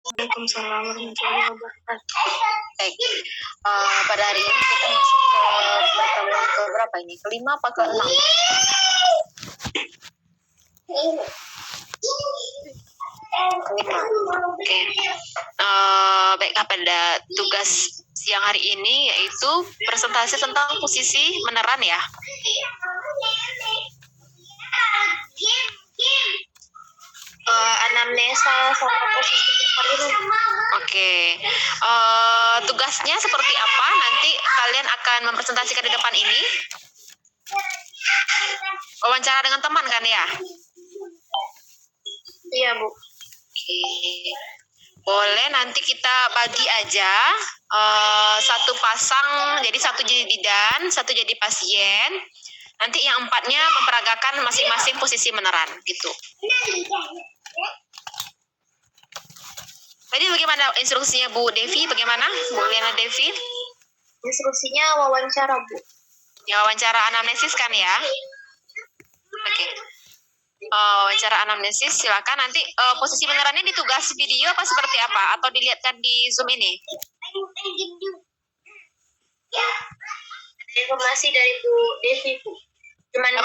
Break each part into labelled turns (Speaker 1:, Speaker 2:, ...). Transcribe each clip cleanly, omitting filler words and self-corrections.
Speaker 1: Waalaikumsalam warahmatullahi wabarakatuh. Baik, pada hari ini kita masuk ke pertemuan ke berapa ini? Kelima apa keenam? Kelima. Oke. Baik, pada tugas siang hari ini yaitu presentasi tentang posisi meneran ya. Anamnesa sama posisi meneran. Oke. Tugasnya seperti apa? Nanti kalian akan mempresentasikan di depan ini. Wawancara dengan teman kan ya? Iya, Bu. Oke. Boleh nanti kita bagi aja satu pasang, jadi satu jadi bidan, satu jadi pasien. Nanti yang empatnya memperagakan masing-masing posisi meneran gitu. Tadi bagaimana instruksinya Bu Devi? Bagaimana Bu Liana Devi? Instruksinya wawancara, Bu. Ya, wawancara anamnesis kan ya? Oke. Wawancara anamnesis, silakan nanti posisi menerannya di tugas video apa seperti apa? Atau dilihatkan di Zoom ini? Ada informasi dari Bu Devi, Bu. Cuman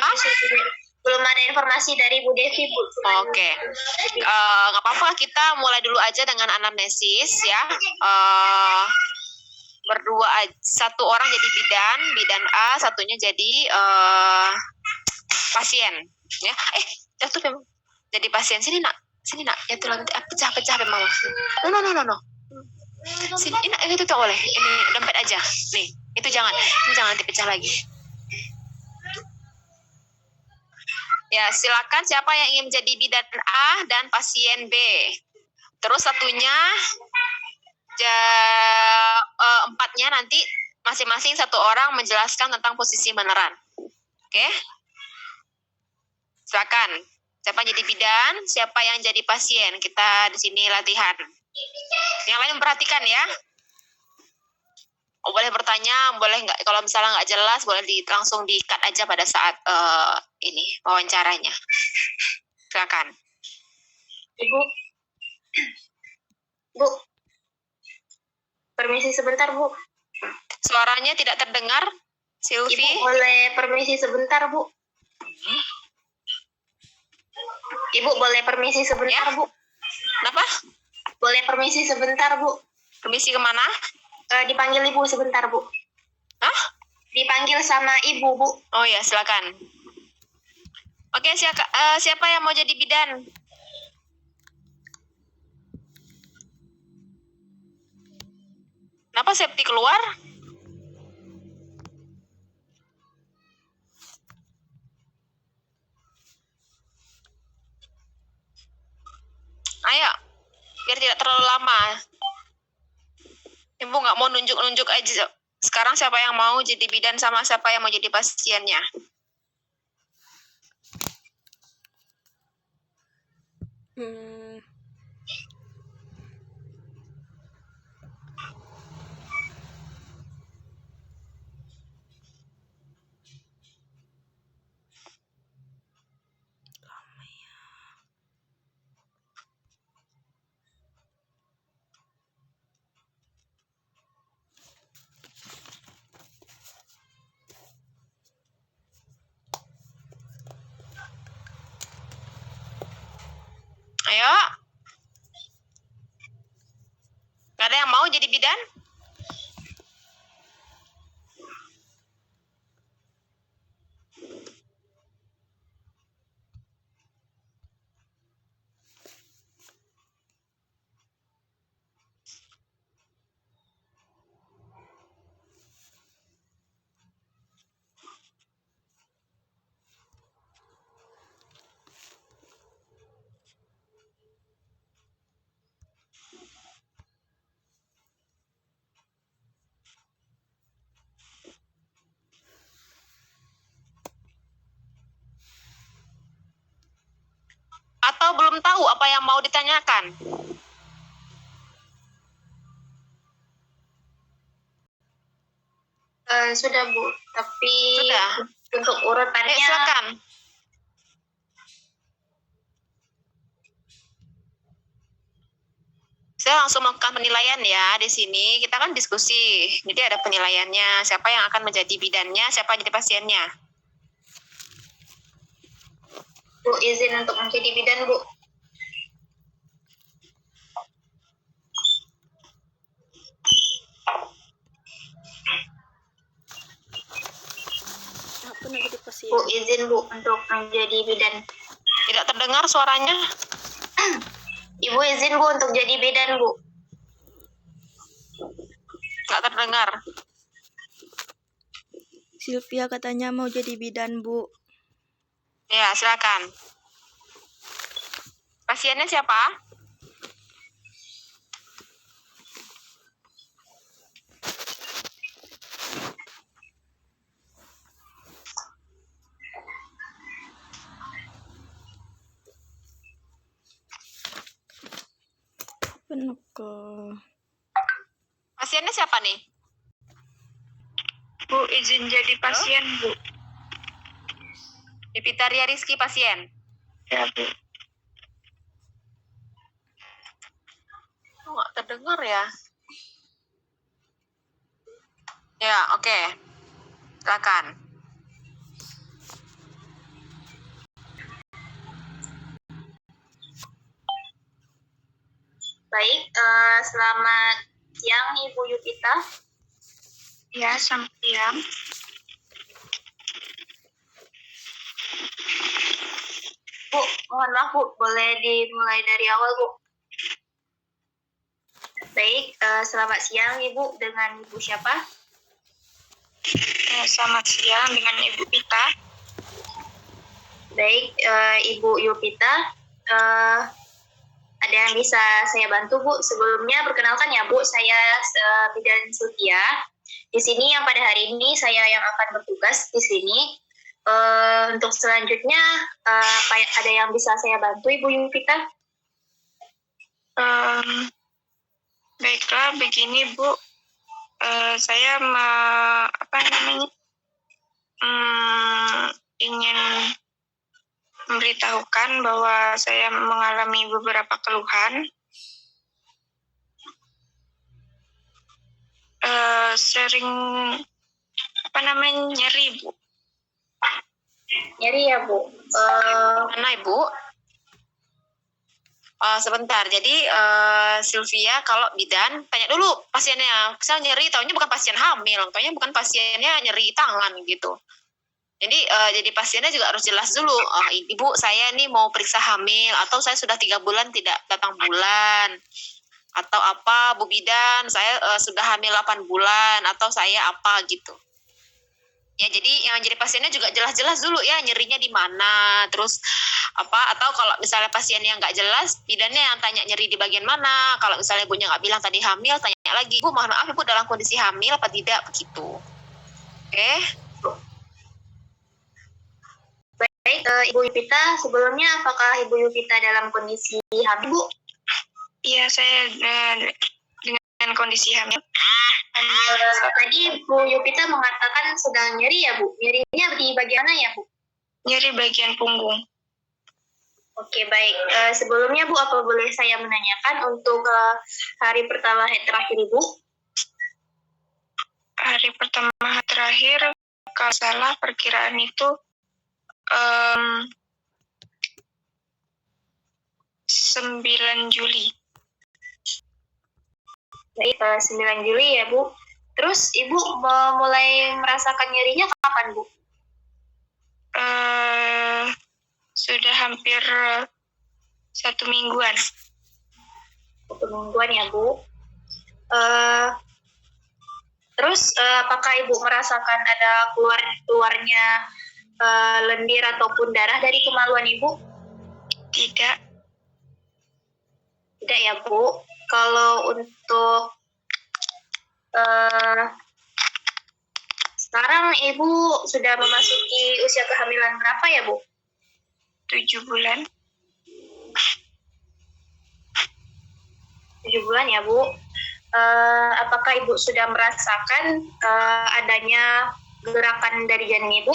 Speaker 1: belum ada informasi dari Bu Devi, Bu. Oke. Nggak apa-apa, kita mulai dulu aja dengan anamnesis ya. Berdua, satu orang jadi bidan A, satunya jadi pasien ya. Jatuh memang jadi pasien. Sini nak jatuh lagi, pecah memang. No. Sini ini itu tak boleh, ini dompet aja nih, itu jangan nanti pecah lagi ya. Silakan siapa yang ingin menjadi bidan A dan pasien B, terus satunya empatnya nanti masing-masing satu orang menjelaskan tentang posisi meneran. Oke? Silakan. Siapa jadi bidan, siapa yang jadi pasien. Kita di sini latihan. Yang lain memperhatikan ya. Boleh bertanya, boleh nggak, kalau misalnya nggak jelas, boleh langsung di-cut aja pada saat ini wawancaranya. Silakan. Ibu. Bu. Permisi sebentar, Bu. Suaranya tidak terdengar, Silvi. Ibu boleh permisi sebentar, Bu. Ibu boleh permisi sebentar, ya? Bu. Kenapa? Boleh permisi sebentar, Bu. Permisi kemana? Dipanggil Ibu sebentar, Bu. Hah? Dipanggil sama Ibu, Bu. Oh ya, silakan. Oke, siapa yang mau jadi bidan? Kenapa Septi keluar? Ayo, biar tidak terlalu lama. Ibu nggak mau nunjuk-nunjuk aja. Sekarang siapa yang mau jadi bidan sama siapa yang mau jadi pasiennya? Ayo. Gak ada yang mau jadi bidan? Atau belum tahu apa yang mau ditanyakan? Sudah, Bu. Tapi sudah. Untuk urutannya. Silakan. Saya langsung melakukan penilaian ya di sini. Kita kan diskusi, jadi ada penilaiannya. Siapa yang akan menjadi bidannya, siapa yang jadi pasiennya. Bu, izin untuk menjadi bidan, Bu. Bu, izin Bu untuk menjadi bidan. Tidak terdengar suaranya. Ibu izin Bu untuk jadi bidan, Bu. Nggak terdengar.
Speaker 2: Sylvia katanya mau jadi bidan, Bu.
Speaker 1: Ya, silakan. Pasiennya siapa? Pasiennya siapa nih?
Speaker 3: Bu, izin jadi pasien, Bu.
Speaker 1: Devitaria Rizky pasien.
Speaker 3: Ya, Bu.
Speaker 1: Oh, nggak terdengar ya? Ya, oke. Silakan. Baik, selamat siang Ibu Yupita.
Speaker 3: Ya, selamat siang.
Speaker 1: Bu, mohon maaf Bu, boleh dimulai dari awal Bu. Baik, selamat siang Ibu, dengan Ibu siapa?
Speaker 3: Selamat siang dengan Ibu Pita.
Speaker 1: Baik, Ibu Yupita, ada yang bisa saya bantu Bu? Sebelumnya perkenalkan ya Bu, saya bidan Sylvia. Di sini yang pada hari ini saya yang akan bertugas di sini. Untuk selanjutnya, ada yang bisa saya bantu Ibu Yupita?
Speaker 3: Baiklah, begini Bu. Saya ingin memberitahukan bahwa saya mengalami beberapa keluhan. Sering nyeri, Bu.
Speaker 1: Nyeri ya Bu. Mana Ibu? Sebentar, jadi Sylvia kalau bidan tanya dulu pasiennya, misal nyeri, taunya bukan pasien hamil, taunya bukan pasiennya nyeri tangan gitu. Jadi pasiennya juga harus jelas dulu, Ibu saya nih mau periksa hamil, atau saya sudah 3 bulan tidak datang bulan, atau apa Bu bidan, saya sudah hamil 8 bulan, atau saya apa gitu. Ya, jadi yang jadi pasiennya juga jelas-jelas dulu ya, nyerinya di mana, terus apa, atau kalau misalnya pasiennya nggak jelas, bidannya yang tanya nyeri di bagian mana. Kalau misalnya ibunya nggak bilang tadi hamil, tanya lagi, Bu mohon maaf Ibu dalam kondisi hamil apa tidak, begitu. Oke. Baik, Ibu Yupita, sebelumnya apakah Ibu Yupita dalam kondisi hamil Bu?
Speaker 3: Iya, saya dengan kondisi hamil.
Speaker 1: Tadi Bu Yupita mengatakan sedang nyeri ya Bu? Nyerinya di bagian mana ya Bu?
Speaker 3: Nyeri bagian punggung.
Speaker 1: Oke, baik. Sebelumnya Bu, apa boleh saya menanyakan untuk hari pertama terakhir Ibu?
Speaker 3: Hari pertama terakhir, kalau salah perkiraan itu 9 Juli.
Speaker 1: Baik, 9 Juli ya Bu. Terus Ibu mulai merasakan nyerinya kapan Bu?
Speaker 3: Sudah hampir 1 mingguan.
Speaker 1: 1 mingguan ya Bu. Terus apakah Ibu merasakan ada keluarnya lendir ataupun darah dari kemaluan Ibu?
Speaker 3: Tidak.
Speaker 1: Tidak ya Bu. Kalau untuk sekarang Ibu sudah memasuki usia kehamilan berapa ya Bu?
Speaker 3: 7 bulan.
Speaker 1: 7 bulan ya Bu. Apakah Ibu sudah merasakan adanya gerakan dari janin Ibu?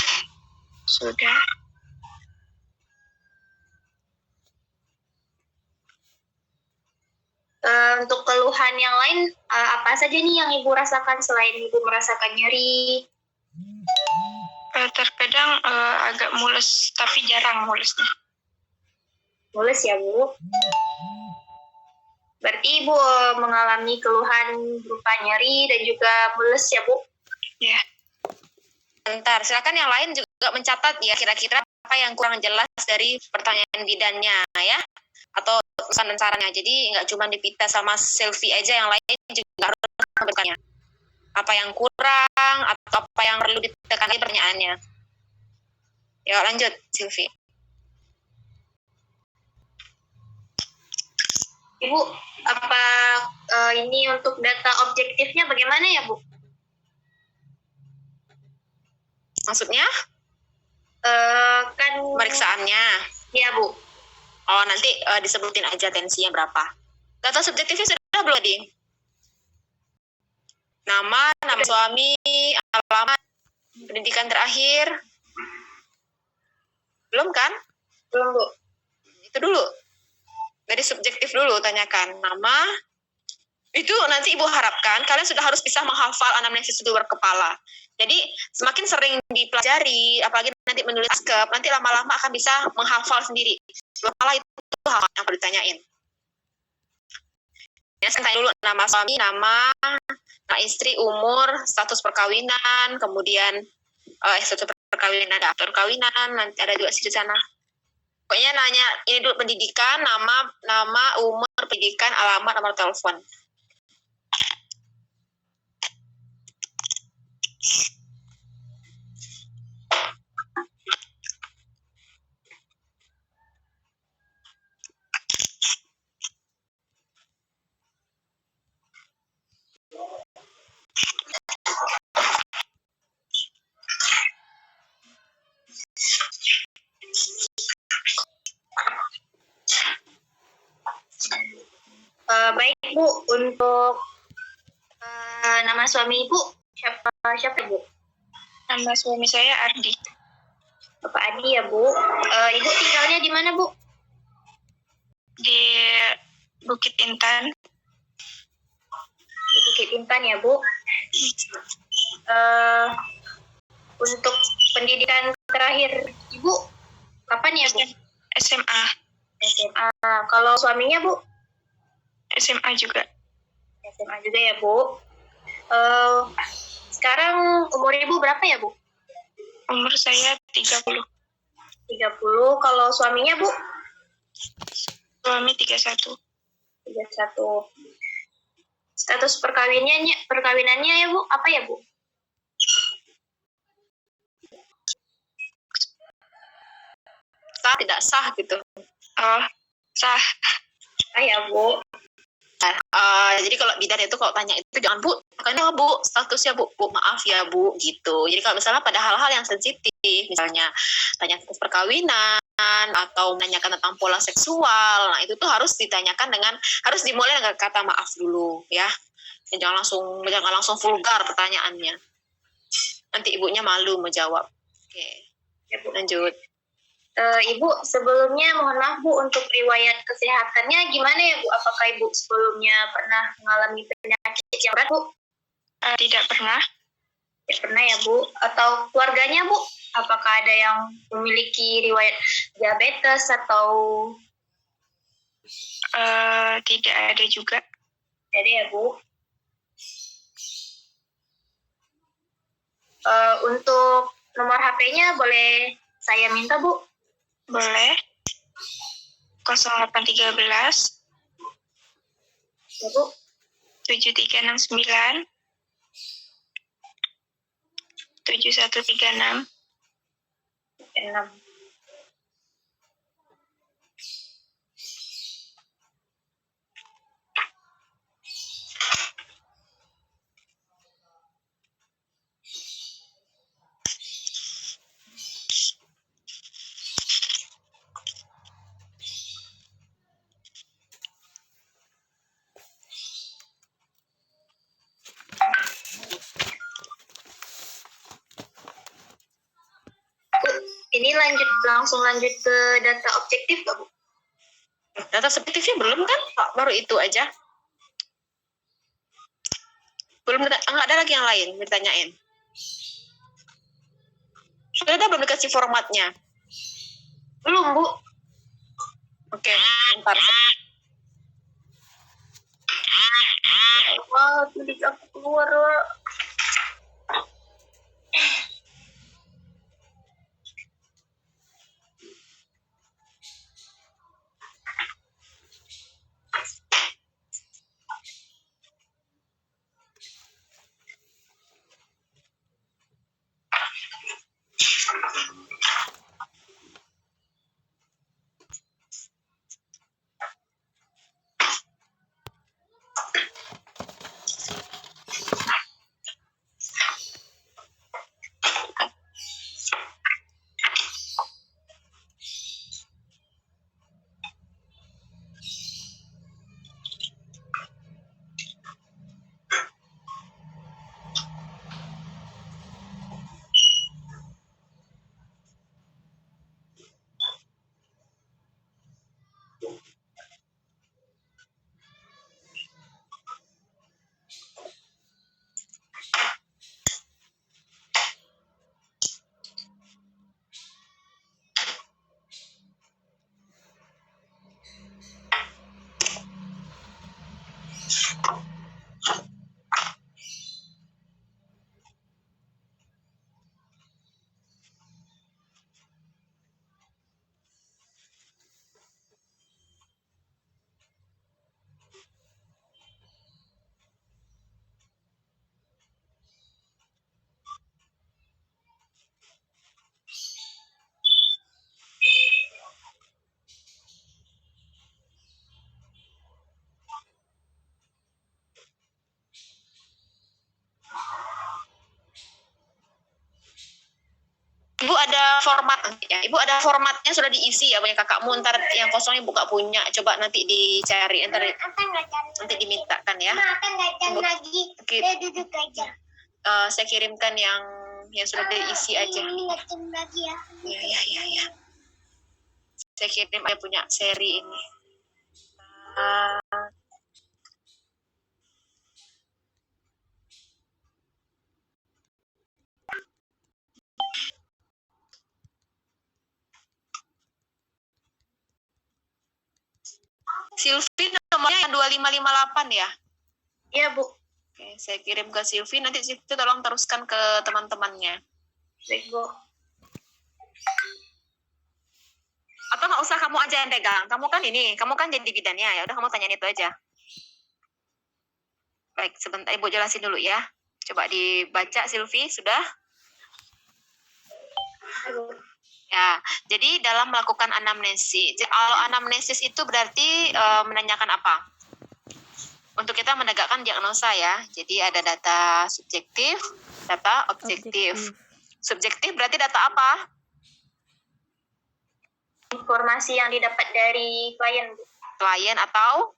Speaker 3: Sudah.
Speaker 1: Untuk keluhan yang lain, apa saja nih yang Ibu rasakan selain Ibu merasakan nyeri?
Speaker 3: Terkadang agak mules, tapi jarang mulesnya.
Speaker 1: Mules ya, Bu? Berarti Ibu mengalami keluhan berupa nyeri dan juga mules ya, Bu?
Speaker 3: Ya.
Speaker 1: Bentar, silakan yang lain juga mencatat ya kira-kira apa yang kurang jelas dari pertanyaan bidannya ya, atau pesan dan sarannya. Jadi nggak cuma Devita sama Sylvie aja, yang lain juga harus bertanya. Apa yang kurang atau apa yang perlu ditekan pertanyaannya. Ya lanjut, Sylvie. Ibu, apa ini untuk data objektifnya bagaimana ya, Bu? Maksudnya? Kan pemeriksaannya. Iya, Bu. Oh, nanti disebutin aja tensinya berapa. Data subjektifnya sudah belum, Ding? Nama suami, alamat, pendidikan terakhir. Belum kan? Belum, Bu. Itu dulu. Dari subjektif dulu tanyakan. Nama, itu nanti Ibu harapkan kalian sudah harus bisa menghafal anamnesis itu berkepala. Jadi semakin sering dipelajari, apalagi nanti menulis skep, nanti lama-lama akan bisa menghafal sendiri. Berkepala itu hal yang perlu ditanyain. Ya, saya tanya dulu nama suami, nama istri, umur, status perkawinan, kemudian status perkawinan, ada aktor perkawinan, nanti ada juga di sana. Pokoknya nanya ini dulu pendidikan, nama, umur, pendidikan, alamat, nomor telepon. Baik, Bu, untuk nama suami Ibu siapa Bu?
Speaker 3: Nama suami saya Ardi.
Speaker 1: Bapak Adi ya, Bu. Ibu tinggalnya di mana, Bu?
Speaker 3: Di Bukit Intan.
Speaker 1: Di Bukit Intan ya, Bu. Untuk pendidikan terakhir Ibu kapan ya, Bu?
Speaker 3: SMA.
Speaker 1: SMA. Kalau suaminya, Bu?
Speaker 3: SMA juga.
Speaker 1: SMA juga ya, Bu. Sekarang umur Ibu berapa ya, Bu?
Speaker 3: Umur saya 30.
Speaker 1: 30. Kalau suaminya, Bu?
Speaker 3: Suami 31.
Speaker 1: 31. Status perkawinannya ya, Bu? Apa ya, Bu? Sah, tidak sah gitu.
Speaker 3: Oh, sah.
Speaker 1: Sah ya, Bu. Jadi kalau bidan itu kalau tanya itu jangan Bu, makanya Bu statusnya Bu, maaf ya Bu gitu. Jadi kalau misalnya pada hal-hal yang sensitif, misalnya tanya status perkawinan atau menanyakan tentang pola seksual, nah itu tuh harus ditanyakan harus dimulai dengan kata maaf dulu ya. Jangan langsung vulgar pertanyaannya. Nanti ibunya malu menjawab. Oke. Ya, Bu, lanjut. Ibu, sebelumnya mohon maaf Bu, untuk riwayat kesehatannya gimana ya Bu? Apakah Ibu sebelumnya pernah mengalami penyakit yang berat Bu?
Speaker 3: Tidak pernah.
Speaker 1: Tidak pernah ya Bu? Atau keluarganya Bu? Apakah ada yang memiliki riwayat diabetes atau?
Speaker 3: Tidak ada juga.
Speaker 1: Ada ya Bu? Untuk nomor HP-nya boleh saya minta Bu?
Speaker 3: Boleh. 0813
Speaker 1: Ya Bu.
Speaker 3: 7369 7136
Speaker 1: 6. Ini langsung lanjut ke data objektif nggak Bu? Data subjektifnya belum kan? Baru itu aja. Nggak ada lagi yang lain ditanyain. Sudah ada belum dikasih formatnya?
Speaker 3: Belum, Bu.
Speaker 1: Oke, bentar.
Speaker 3: Wah, tulis aku keluar. Wak.
Speaker 1: Ibu ada format ya. Ibu ada formatnya sudah diisi ya punya kakakmu. Ntar yang kosong ibu gak punya. Coba nanti dicari. Ntar nanti dimintakan ya.
Speaker 3: Akan lagi.
Speaker 1: Oke.
Speaker 3: Saya duduk aja.
Speaker 1: Saya kirimkan yang sudah diisi aja.
Speaker 3: Ini ngajem lagi ya.
Speaker 1: Ya. Saya kirim aja punya seri ini. Silvi nomornya yang 2558 ya?
Speaker 3: Iya, Bu.
Speaker 1: Oke, saya kirim ke Silvi, nanti Silvi tolong teruskan ke teman-temannya.
Speaker 3: Baik, Bu.
Speaker 1: Atau nggak usah kamu aja yang pegang, kamu kan jadi bidannya, ya udah kamu tanyain itu aja. Baik, sebentar Ibu jelasin dulu ya. Coba dibaca Silvi, sudah? Ya, jadi dalam melakukan anamnesis, kalau anamnesis itu berarti menanyakan apa? Untuk kita menegakkan diagnosa ya. Jadi ada data subjektif, data objektif. Subjektif berarti data apa?
Speaker 3: Informasi yang didapat dari klien, Bu.
Speaker 1: Klien atau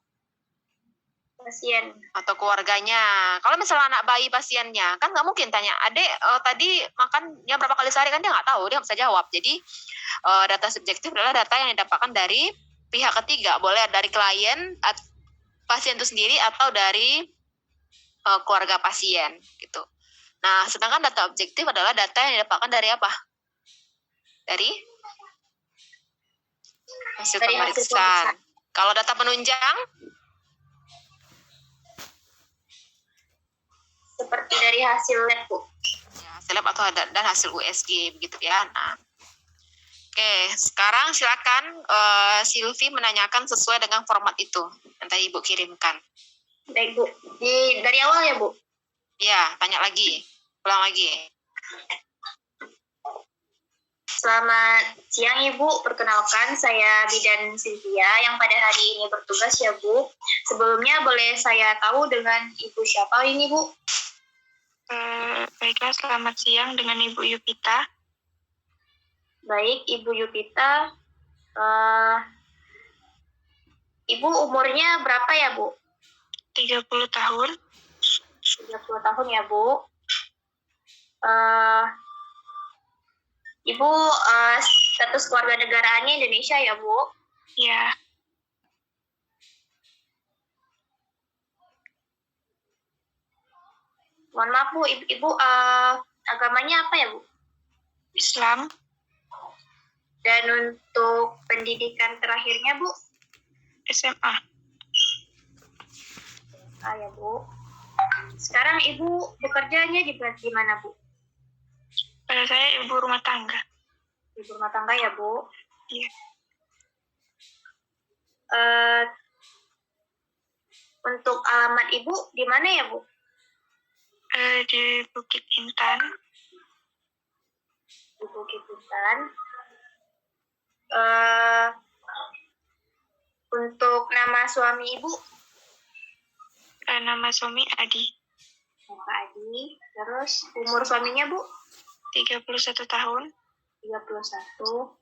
Speaker 3: Pasien.
Speaker 1: atau keluarganya. Kalau misalnya anak bayi pasiennya, kan nggak mungkin tanya, adek tadi makannya berapa kali sehari, kan dia nggak tahu, dia nggak bisa jawab. Jadi data subjektif adalah data yang didapatkan dari pihak ketiga, boleh dari klien, pasien itu sendiri, atau dari keluarga pasien gitu. Nah, sedangkan data objektif adalah data yang didapatkan dari apa? Dari hasil pemeriksaan. Kalau data penunjang?
Speaker 3: Seperti dari hasil lab, Bu.
Speaker 1: Ya, hasil lab atau dan hasil USG begitu ya. Nah, oke, sekarang silakan Silvi menanyakan sesuai dengan format itu yang tadi Ibu kirimkan.
Speaker 3: Baik, Bu. Dari awal ya, Bu?
Speaker 1: Ya, tanya lagi. Ulang lagi.
Speaker 3: Selamat siang, Ibu. Perkenalkan, saya Bidan Sylvia yang pada hari ini bertugas ya, Bu. Sebelumnya boleh saya tahu dengan Ibu siapa ini, Bu?
Speaker 4: Baiklah, selamat siang dengan Ibu Yupita.
Speaker 3: Baik, Ibu Yupita. Ibu umurnya berapa ya, Bu?
Speaker 4: 30 tahun.
Speaker 3: 30 tahun ya, Bu. Ibu status keluarga negaraannya Indonesia ya, Bu?
Speaker 4: Ya,
Speaker 3: Mohon maaf Bu, Ibu agamanya apa ya Bu?
Speaker 4: Islam,
Speaker 3: Dan untuk pendidikan terakhirnya Bu?
Speaker 4: SMA.
Speaker 3: Ya Bu. Sekarang Ibu bekerjanya di mana Bu?
Speaker 4: Saya ibu rumah tangga.
Speaker 3: Ibu rumah tangga ya Bu?
Speaker 4: Iya.
Speaker 3: Untuk alamat Ibu di mana ya Bu?
Speaker 4: Di Bukit Intan.
Speaker 3: Di Bukit Intan. Untuk nama suami Ibu?
Speaker 4: Nama suami Adi.
Speaker 3: Pak Adi. Terus umur suaminya Bu?
Speaker 4: 31 tahun.
Speaker 3: 31.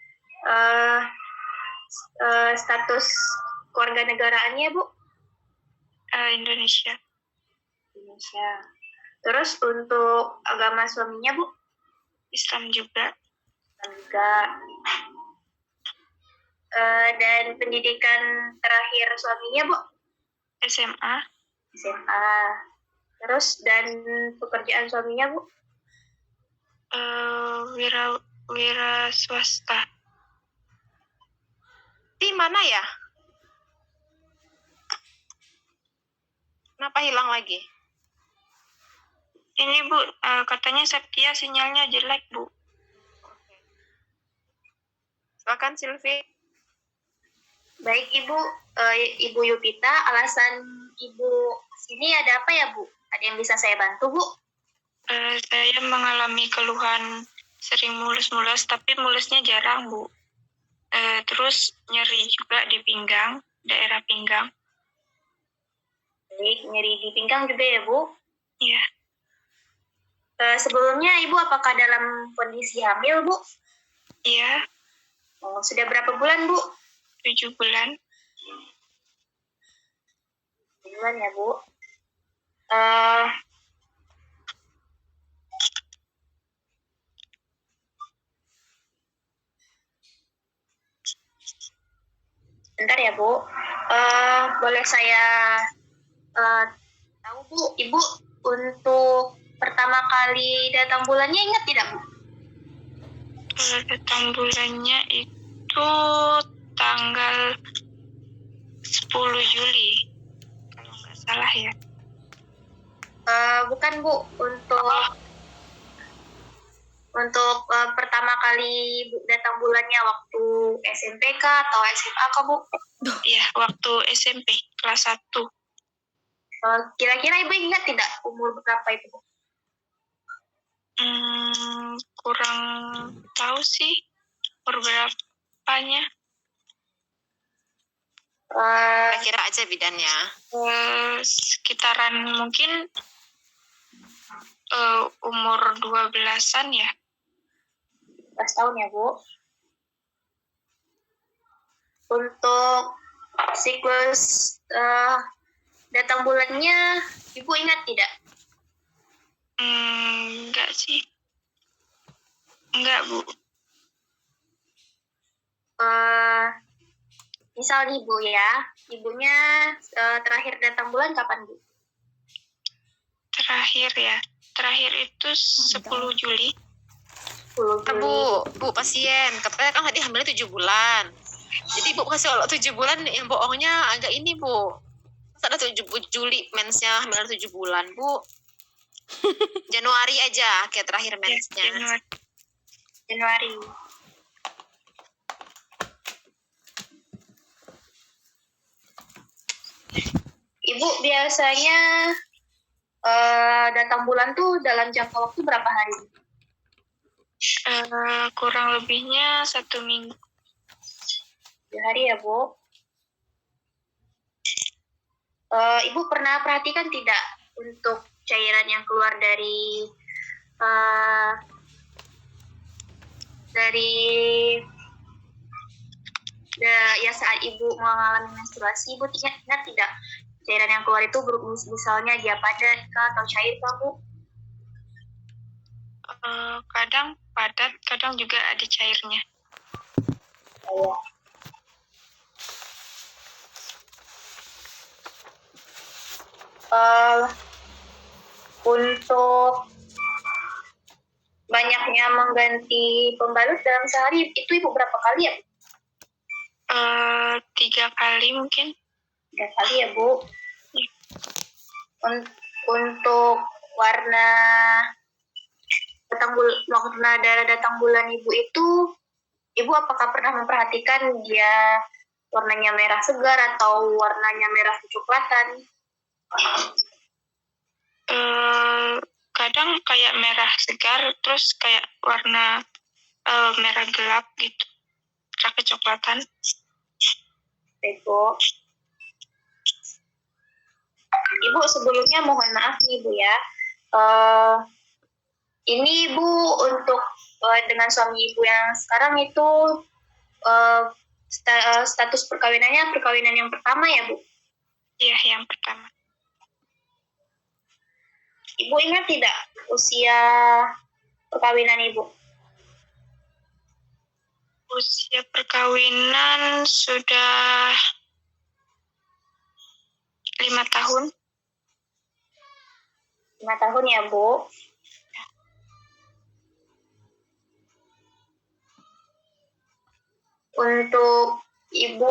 Speaker 3: Status keluarga negaraannya Bu?
Speaker 4: Indonesia.
Speaker 3: Indonesia. Terus untuk agama suaminya Bu?
Speaker 4: Islam juga.
Speaker 3: Islam juga. Dan pendidikan terakhir suaminya Bu?
Speaker 4: SMA.
Speaker 3: SMA. Terus dan pekerjaan suaminya Bu?
Speaker 4: Wira swasta.
Speaker 1: Di mana ya? Kenapa hilang lagi?
Speaker 4: Ini Bu, katanya Septia sinyalnya jelek Bu.
Speaker 1: Silakan Silvi.
Speaker 3: Baik Ibu, Ibu Yupita, alasan Ibu sini ada apa ya Bu? Ada yang bisa saya bantu Bu?
Speaker 4: Saya mengalami keluhan sering mulus-mulus, tapi mulusnya jarang Bu. Terus nyeri juga di pinggang, daerah pinggang.
Speaker 3: Baik, nyeri di pinggang juga ya Bu?
Speaker 4: Iya.
Speaker 3: Sebelumnya Ibu apakah dalam kondisi hamil Bu?
Speaker 4: Iya,
Speaker 3: Oh, sudah berapa bulan Bu?
Speaker 4: 7 bulan.
Speaker 3: Bulan ya Bu. Bentar ya Bu. Boleh saya tahu Bu, Ibu untuk pertama kali datang bulannya ingat tidak Bu?
Speaker 4: Datang bulannya itu tanggal 10 Juli. Kalau nggak salah ya.
Speaker 3: Bukan Bu, untuk pertama kali Bu datang bulannya waktu SMP kah atau SMA kah Bu?
Speaker 4: Iya, waktu SMP kelas 1.
Speaker 3: Kira-kira Ibu ingat tidak umur berapa itu Bu?
Speaker 4: Kurang tahu sih umur berapanya.
Speaker 1: Kira aja bidannya.
Speaker 4: Sekitaran mungkin umur 12-an ya.
Speaker 3: 12 tahun ya Bu. Untuk siklus datang bulannya Ibu ingat tidak?
Speaker 4: Enggak sih. Enggak Bu.
Speaker 3: Misal nih Bu ya, Ibunya terakhir datang bulan kapan Bu?
Speaker 4: Terakhir ya. Terakhir itu 10 Juli.
Speaker 3: 10 Juli.
Speaker 1: Bu pasien, katanya kan tadi hamilnya 7 bulan. Jadi Bu kasih kalau 7 bulan yang bohongnya agak ini Bu. Masa ada 7 Juli mensnya hamil 7 bulan Bu. Januari aja kayak terakhir mensnya.
Speaker 4: Ya,
Speaker 3: Januari. Ibu biasanya datang bulan tuh dalam jangka waktu berapa hari?
Speaker 4: Kurang lebihnya 1 minggu.
Speaker 3: 2 hari ya Bu. Ibu pernah perhatikan tidak untuk cairan yang keluar dari ya saat Ibu mengalami menstruasi, Ibu ingat tidak cairan yang keluar itu misalnya dia padat kah atau cair kah Bu?
Speaker 4: Kadang padat, kadang juga ada cairnya.
Speaker 3: Iya. Untuk banyaknya mengganti pembalut dalam sehari itu ibu berapa kali ya?
Speaker 4: 3 kali mungkin.
Speaker 3: 3 kali ya Bu. Untuk warna darah datang bulan ibu itu, ibu apakah pernah memperhatikan dia warnanya merah segar atau warnanya merah kecoklatan?
Speaker 4: Kadang kayak merah segar, terus kayak warna merah gelap gitu, kecoklatan.
Speaker 3: Ibu, sebelumnya mohon maaf nih Bu ya. Ini Ibu untuk dengan suami Ibu yang sekarang itu status perkawinan yang pertama ya Bu?
Speaker 4: Iya, yang pertama.
Speaker 3: Ibu ingat tidak usia perkawinan Ibu?
Speaker 4: Usia perkawinan sudah 5 tahun.
Speaker 3: 5 tahun ya Bu. Untuk Ibu,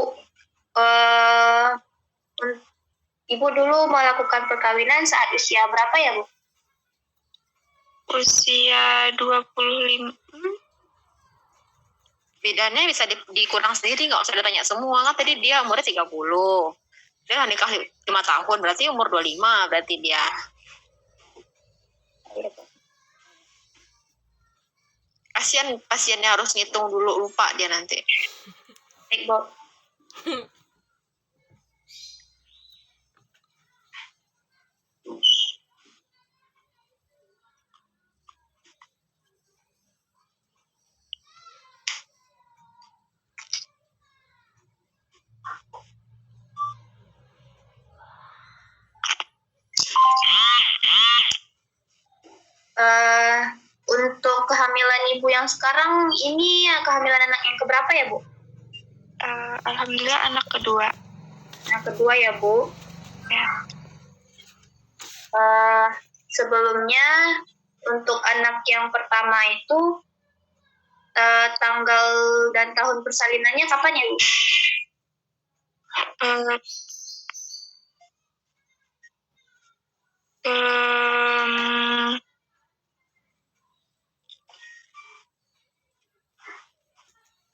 Speaker 3: Ibu dulu melakukan perkawinan saat usia berapa ya Bu?
Speaker 4: Usia 25.
Speaker 1: Bidannya bisa dikurang sendiri, nggak usah ditanya semua. Kan tadi dia umurnya 30. Dia nikah 5 tahun, berarti umur 25 berarti dia. Kasian pasiennya harus ngitung dulu, lupa dia nanti.
Speaker 3: Baik, Bu. Untuk kehamilan Ibu yang sekarang ini kehamilan anak yang keberapa ya Bu?
Speaker 4: Alhamdulillah anak kedua.
Speaker 3: Anak kedua ya Bu.
Speaker 4: Ya.
Speaker 3: Sebelumnya untuk anak yang pertama itu tanggal dan tahun persalinannya kapan ya Bu?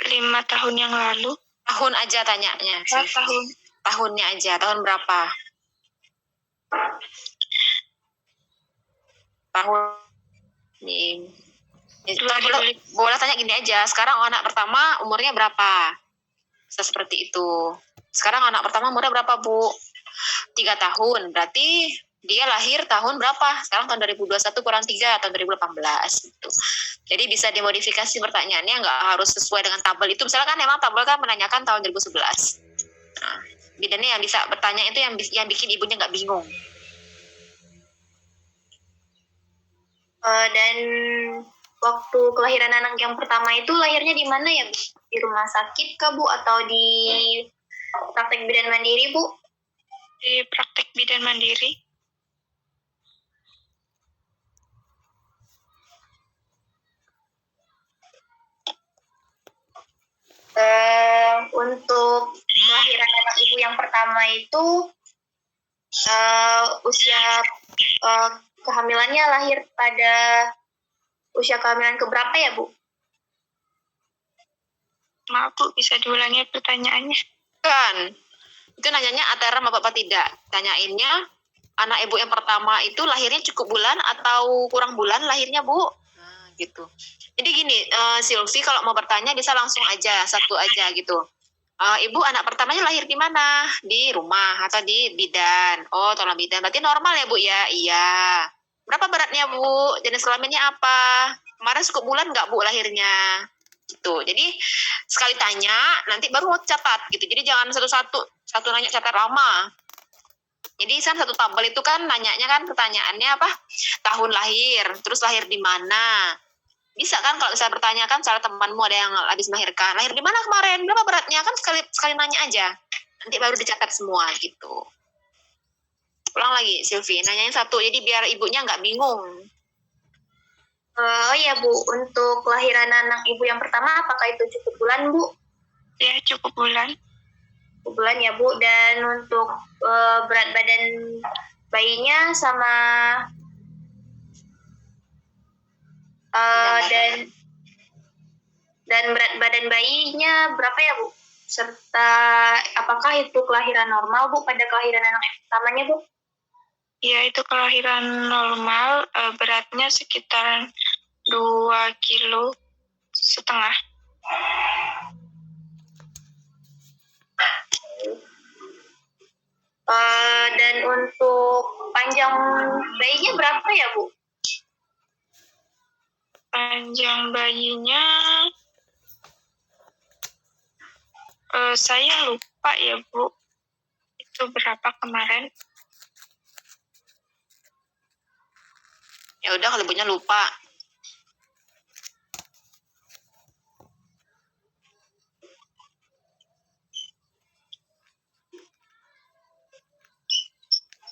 Speaker 4: 5 tahun yang lalu.
Speaker 1: Tahun aja tanyanya. Tahunnya aja, tahun berapa? Tahun nih. Boleh tanya gini aja, sekarang anak pertama umurnya berapa? Bisa seperti itu. Sekarang anak pertama umurnya berapa Bu? 3 tahun, berarti dia lahir tahun berapa? Sekarang tahun 2021 kurang 3, tahun 2018 gitu. Jadi bisa dimodifikasi pertanyaannya, nggak harus sesuai dengan tabel itu. Misalnya kan memang tabel kan menanyakan tahun 2011. Nah, bidannya yang bisa bertanya itu yang bikin ibunya nggak bingung.
Speaker 3: Dan waktu kelahiran anak yang pertama itu lahirnya di mana ya Bu? Di rumah sakit kah Bu atau di praktek bidan mandiri Bu?
Speaker 4: Di praktek bidan mandiri.
Speaker 3: Untuk kelahiran anak Ibu yang pertama itu usia kehamilannya lahir pada usia kehamilan keberapa ya Bu?
Speaker 4: Maaf Bu, bisa diulangi pertanyaannya?
Speaker 1: Kan, itu nanyanya ateram apa tidak. Tanyainnya anak ibu yang pertama itu lahirnya cukup bulan atau kurang bulan lahirnya Bu? Nah, gitu. Jadi gini, Silvi kalau mau bertanya bisa langsung aja, satu aja gitu. Ibu anak pertamanya lahir di mana? Di rumah atau di bidan? Oh, tolong bidan. Berarti normal ya Bu ya? Iya. Berapa beratnya Bu? Jenis kelaminnya apa? Kemarin cukup bulan nggak Bu lahirnya? Gitu. Jadi sekali tanya, nanti baru mau catat gitu. Jadi jangan satu nanya catat lama. Jadi kan satu tabel itu kan nanyanya kan pertanyaannya apa? Tahun lahir, terus lahir di mana? Bisa kan kalau saya bertanya kan salah temanmu ada yang habis melahirkan, lahir di mana kemarin, berapa beratnya, kan sekali nanya aja, nanti baru dicatat semua gitu. Ulang lagi, Silvi. Nanyain satu, jadi biar ibunya nggak bingung.
Speaker 3: Oh ya Bu, untuk kelahiran anak ibu yang pertama apakah itu cukup bulan Bu?
Speaker 4: Ya, cukup bulan.
Speaker 3: Cukup bulan ya Bu. Dan untuk berat badan bayinya sama dan berat badan bayinya berapa ya Bu? Serta apakah itu kelahiran normal Bu pada kelahiran anak yang pertamanya Bu?
Speaker 4: Ya, itu kelahiran normal, beratnya sekitar 2,5 kilo.
Speaker 3: Dan untuk panjang bayinya berapa ya Bu?
Speaker 4: Panjang bayinya, saya lupa ya Bu, itu berapa kemarin.
Speaker 1: Ya udah kalau ibunya lupa.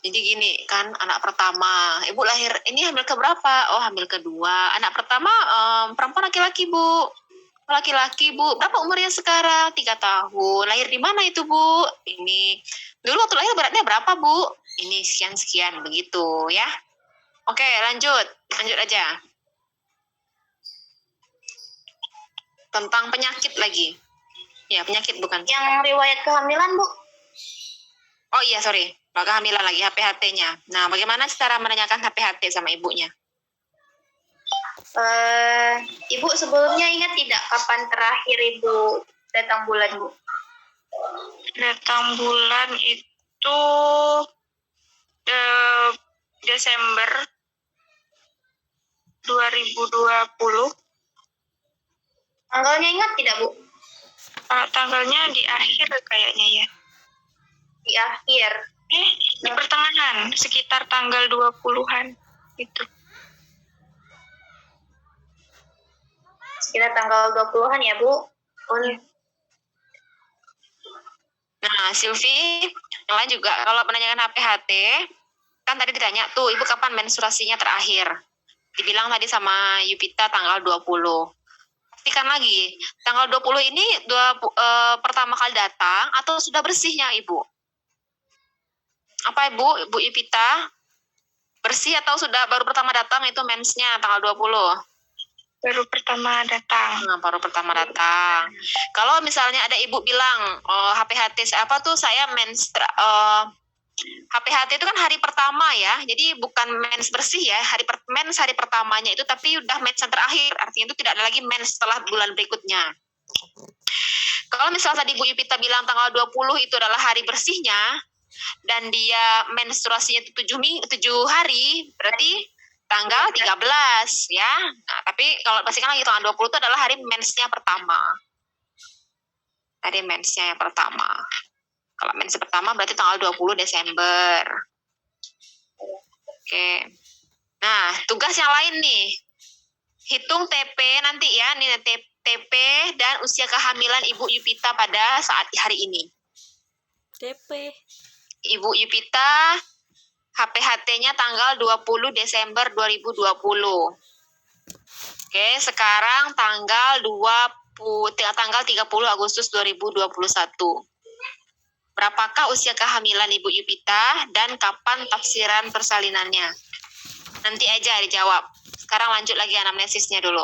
Speaker 1: Jadi gini kan, anak pertama, ibu lahir, ini hamil ke berapa? Oh, hamil kedua. Anak pertama perempuan laki-laki Bu. Laki-laki Bu. Berapa umurnya sekarang? 3 tahun. Lahir di mana itu Bu? Ini. Dulu waktu lahir beratnya berapa Bu? Ini sekian-sekian begitu ya. Oke, lanjut aja. Tentang penyakit lagi. Ya, penyakit bukan.
Speaker 3: Yang riwayat kehamilan Bu?
Speaker 1: Oh iya, sorry. Kalau kehamilan lagi, HPHT-nya. Nah, bagaimana cara menanyakan HPHT sama ibunya?
Speaker 3: Ibu sebelumnya ingat tidak kapan terakhir Ibu datang bulan Bu?
Speaker 4: Datang bulan itu Desember 2020.
Speaker 3: Tanggalnya ingat tidak Bu?
Speaker 4: Tanggalnya di akhir kayaknya ya.
Speaker 3: Di akhir.
Speaker 4: Di pertengahan, sekitar tanggal 20-an gitu.
Speaker 3: Sekitar tanggal 20-an ya Bu?
Speaker 1: Nah, Silvi, yang lain juga kalau menanyakan HPHT, kan tadi ditanya tuh, ibu kapan menstruasinya terakhir? Dibilang tadi sama Yupita tanggal 20. Pastikan lagi, tanggal 20 ini pertama kali datang atau sudah bersihnya ibu? Apa ibu Yupita? Bersih atau sudah baru pertama datang itu mensnya tanggal 20?
Speaker 4: Baru pertama datang.
Speaker 1: Nah, baru pertama datang. Kalau misalnya ada ibu bilang, HPHT apa tuh saya HPHT itu kan hari pertama ya, jadi bukan mens bersih ya, mens hari pertamanya itu, tapi udah mens yang terakhir, artinya itu tidak ada lagi mens setelah bulan berikutnya. Kalau misalnya tadi Bu Yupita bilang tanggal 20 itu adalah hari bersihnya, dan dia menstruasinya itu 7 hari, berarti tanggal 13 ya. Nah, tapi kalau pastikan lagi tanggal 20 itu adalah hari mensnya pertama. Hari mensnya yang pertama. Kalau mens pertama berarti tanggal 20 Desember. Oke. Nah, tugas yang lain nih. Hitung TP nanti ya, nih TP dan usia kehamilan Ibu Yupita pada saat hari ini.
Speaker 2: TP.
Speaker 1: Ibu Yupita HPHT-nya tanggal 20 Desember 2020. Oke, sekarang tanggal 30 Agustus 2021. Berapakah usia kehamilan Ibu Yupita dan kapan tafsiran persalinannya? Nanti aja dijawab. Sekarang lanjut lagi anamnesisnya dulu.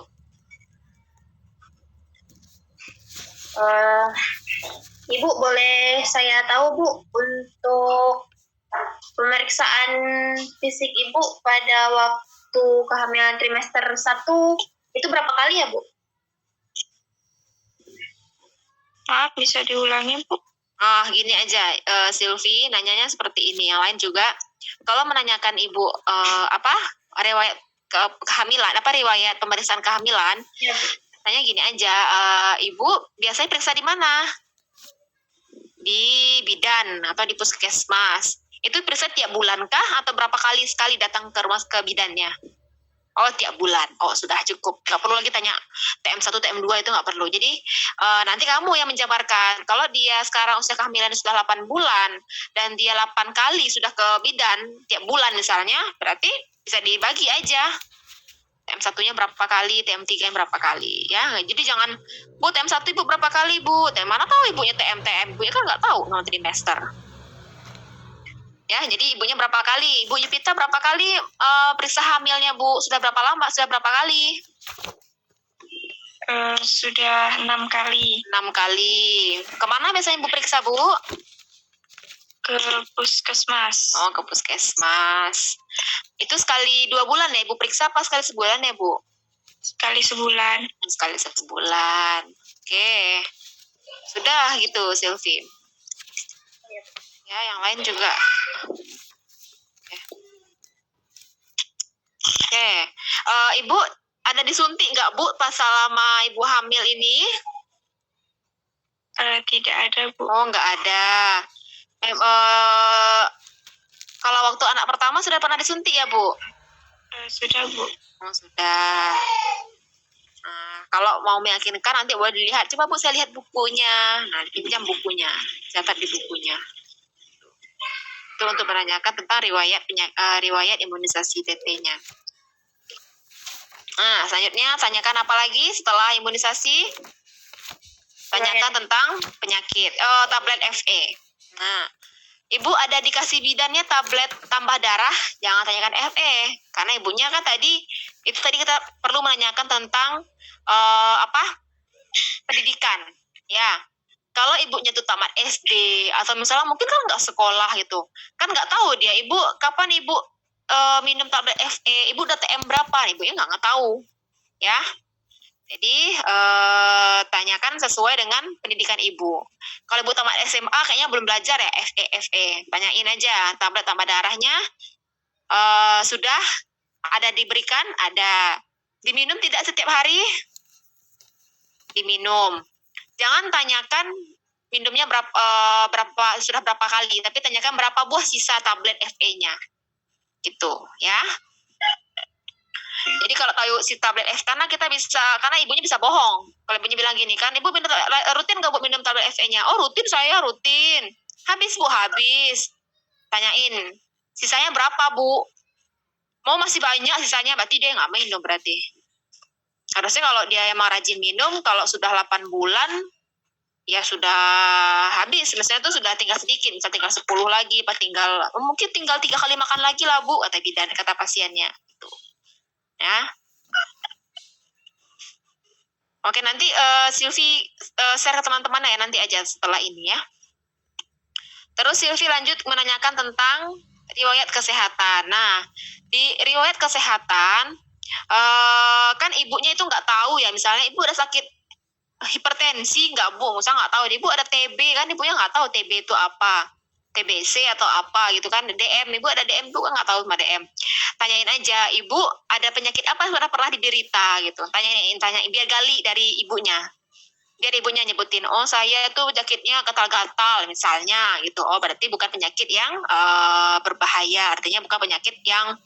Speaker 3: Ibu boleh saya tahu Bu, untuk pemeriksaan fisik Ibu pada waktu kehamilan trimester 1 itu berapa kali ya Bu?
Speaker 4: Maaf, bisa diulangi Bu?
Speaker 1: Gini aja, Silvi nanyanya seperti ini. Yang lain juga, kalau menanyakan Ibu riwayat kehamilan, riwayat pemeriksaan kehamilan,
Speaker 3: Ya,
Speaker 1: tanya gini aja, Ibu biasanya periksa di mana? Di bidan atau di puskesmas. Itu periksa tiap bulan kah atau berapa kali sekali datang ke rumah ke bidannya? Oh, tiap bulan. Oh, sudah cukup. Nggak perlu lagi tanya TM1, TM2 itu nggak perlu. Jadi, nanti kamu yang menjabarkan. Kalau dia sekarang usia kehamilan sudah 8 bulan, dan dia 8 kali sudah ke bidan, tiap bulan misalnya, berarti bisa dibagi aja. TM1-nya berapa kali, TM3-nya berapa kali. Ya, jadi jangan, Bu, TM1 Ibu berapa kali, Bu? Mana tahu Ibunya TM, Ibunya kan nggak tahu nomor trimester. Ya, jadi ibunya berapa kali? Ibu Yupita berapa kali periksa hamilnya, Bu? Sudah berapa lama? Sudah berapa kali?
Speaker 4: Sudah 6 kali.
Speaker 1: 6 kali. Kemana biasanya Ibu periksa, Bu?
Speaker 4: Ke puskesmas.
Speaker 1: Oh, ke puskesmas. Itu sekali 2 bulan ya Ibu periksa, apa sekali sebulan ya, Bu?
Speaker 4: Sekali sebulan.
Speaker 1: Sekali sebulan. Oke. Sudah gitu, Sylvie. Ya, yang lain juga. Oke. Ibu ada disuntik nggak, Bu, pas selama Ibu hamil ini?
Speaker 4: Tidak ada, Bu.
Speaker 1: Oh, nggak ada. Kalau waktu anak pertama sudah pernah disuntik ya, Bu?
Speaker 4: Sudah, Bu.
Speaker 1: Oh, sudah. Nah, kalau mau meyakinkan nanti boleh dilihat. Coba Bu, saya lihat bukunya. Nah, dipinjam bukunya. Catat di bukunya. Itu untuk menanyakan tentang riwayat imunisasi TT-nya. Nah, selanjutnya tanyakan apa lagi setelah imunisasi? Tanyakan tentang penyakit. Oh, tablet FE. Nah, Ibu ada dikasih bidannya tablet tambah darah, jangan tanyakan FE. Karena ibunya kan tadi kita perlu menanyakan tentang pendidikan. Ya, kalau ibunya tuh tamat SD atau misalnya mungkin kan nggak sekolah gitu, kan nggak tahu dia ibu kapan ibu minum tablet FE, ibu udah TM berapa, ibunya nggak tahu, ya. Jadi tanyakan sesuai dengan pendidikan ibu. Kalau ibu tamat SMA kayaknya belum belajar ya FE, tanyain aja tablet tambah darahnya sudah ada diberikan, ada diminum tidak setiap hari, diminum. Jangan tanyakan minumnya sudah berapa kali, tapi tanyakan berapa buah sisa tablet FE-nya, gitu ya. Jadi kalau tahu si tablet F, karena ibunya bisa bohong. Kalau ibunya bilang gini kan, ibu rutin nggak Bu minum tablet FE-nya? Oh rutin, saya rutin. Habis Bu, habis. Tanyain, sisanya berapa Bu? Mau masih banyak sisanya, berarti dia nggak minum berarti. Harusnya kalau dia emang rajin minum, kalau sudah 8 bulan, ya sudah habis. Misalnya itu sudah tinggal sedikit, bisa tinggal 10 lagi, mungkin tinggal 3 kali makan lagi lah Bu, kata pasiennya. Ya. Oke, nanti Sylvie share ke teman-teman ya nanti aja setelah ini ya. Terus Sylvie lanjut menanyakan tentang riwayat kesehatan. Nah, di riwayat kesehatan kan ibunya itu nggak tahu ya, misalnya ibu ada sakit hipertensi nggak Bu, misalnya nggak tahu, ibu ada TB kan, ibunya nggak tahu TB itu apa, TBC atau apa gitu kan, DM, ibu ada DM tuh kan nggak tahu sama DM. Tanyain aja, ibu ada penyakit apa yang sudah pernah diderita gitu, tanyain biar gali dari ibunya, biar ibunya nyebutin, oh saya itu penyakitnya gatal-gatal misalnya gitu, oh berarti bukan penyakit yang berbahaya, artinya bukan penyakit yang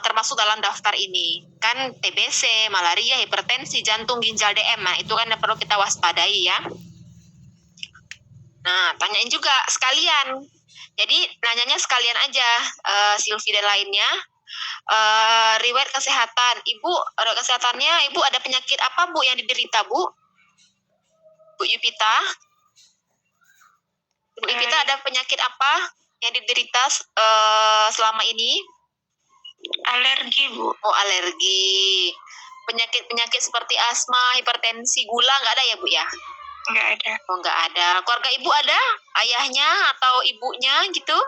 Speaker 1: termasuk dalam daftar ini kan, TBC, malaria, hipertensi, jantung, ginjal, DM. Nah itu kan yang perlu kita waspadai ya. Nah tanyain juga sekalian, jadi nanyanya sekalian aja Sylvie dan lainnya. Riwayat kesehatan ibu, kesehatannya ibu ada penyakit apa Bu yang diderita Bu Yupita? Bu Yupita ada penyakit apa yang diderita selama ini?
Speaker 4: Alergi Bu.
Speaker 1: Oh alergi. Penyakit seperti asma, hipertensi, gula nggak ada ya Bu ya?
Speaker 4: Nggak ada.
Speaker 1: Oh nggak ada. Keluarga ibu ada? Ayahnya atau ibunya gitu?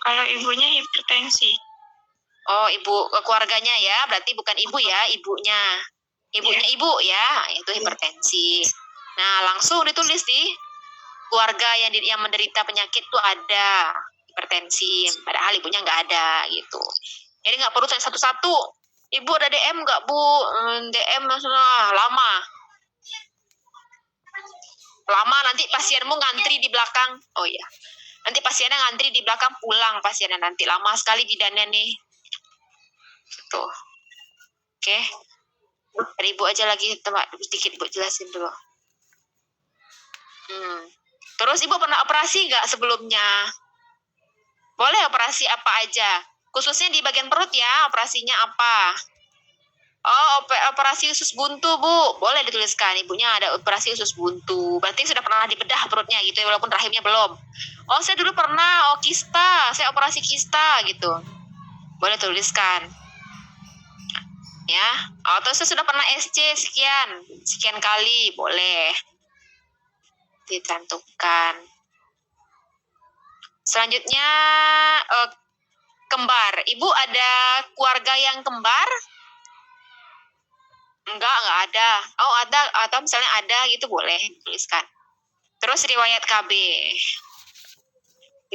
Speaker 4: Kalau ibunya hipertensi.
Speaker 1: Oh ibu keluarganya ya, berarti bukan ibu ya, ibunya. Ibunya ibu ya, itu hipertensi. Nah langsung ditulis di keluarga yang menderita penyakit tuh ada hipertensi, padahal ibunya nggak ada gitu. Jadi nggak perlu tanya satu-satu. Ibu ada DM nggak Bu? DM lama nanti pasienmu ngantri di belakang. Oh iya, nanti pasiennya ngantri di belakang pulang pasiennya nanti, lama sekali bidannya nih. Tuh. Oke. Dari Ibu aja lagi, sedikit Ibu jelasin dulu. Terus Ibu pernah operasi nggak sebelumnya? Boleh operasi apa aja? Khususnya di bagian perut ya, operasinya apa? Oh, operasi usus buntu, Bu. Boleh dituliskan, ibunya ada operasi usus buntu. Berarti sudah pernah dibedah perutnya gitu ya, walaupun rahimnya belum. Oh, saya dulu pernah, kista. Saya operasi kista gitu. Boleh tuliskan. Ya. Oh, terus saya sudah pernah SC sekian kali, boleh dicantumkan. Selanjutnya, kembar. Ibu ada keluarga yang kembar? Enggak ada. Oh, ada, atau misalnya ada gitu, boleh tuliskan. Terus riwayat KB.